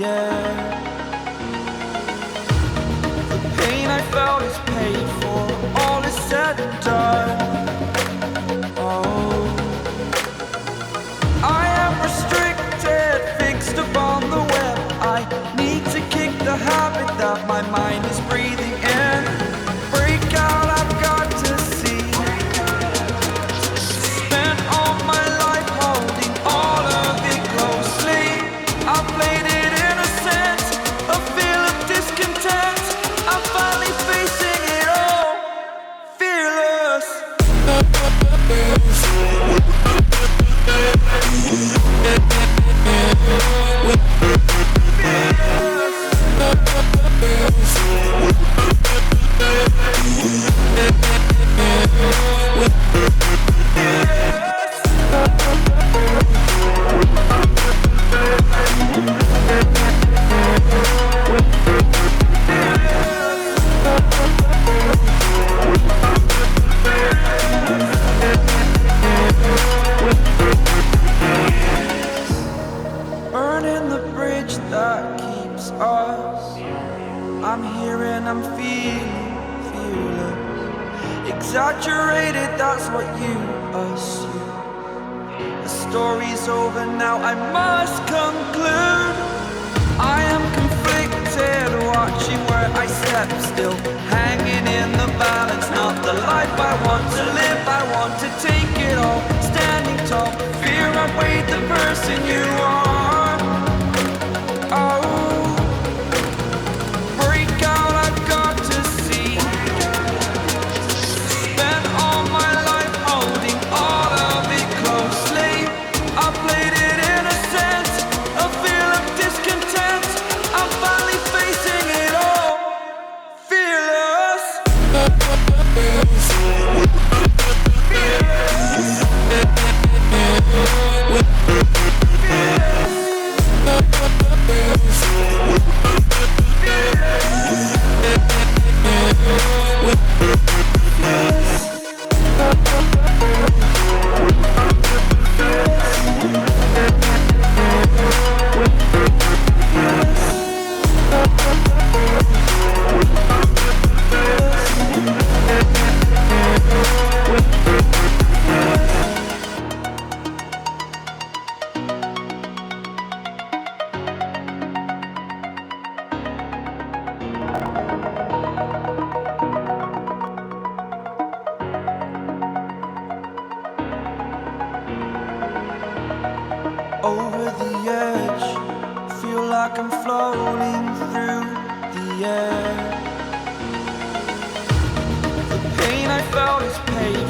air. The pain I felt is paid for, all is said and done. Oh, I am restricted, fixed upon the web. I need to kick the habit that my mind is breathing in. Break out, I've got to see. Spent all my life holding all of it closely. I played it innocent, a feel of discontent. I'm finally facing it all, fearless. Burning the bridge that keeps us. I'm here and I'm feeling fearless. Exaggerated, that's what you assume. The story's over now, I must conclude. I am conflicted, watching where I step still, hanging in the balance. Not the life I want to live, I want to take it all. Standing tall, fear outweighed the person you are. Oh, break out, I've got to see. Spent all my life holding all of it closely. I played it innocent, a feel of discontent. I'm finally facing it all, fearless. Over the edge, feel like I'm floating through the air. The pain I felt is paid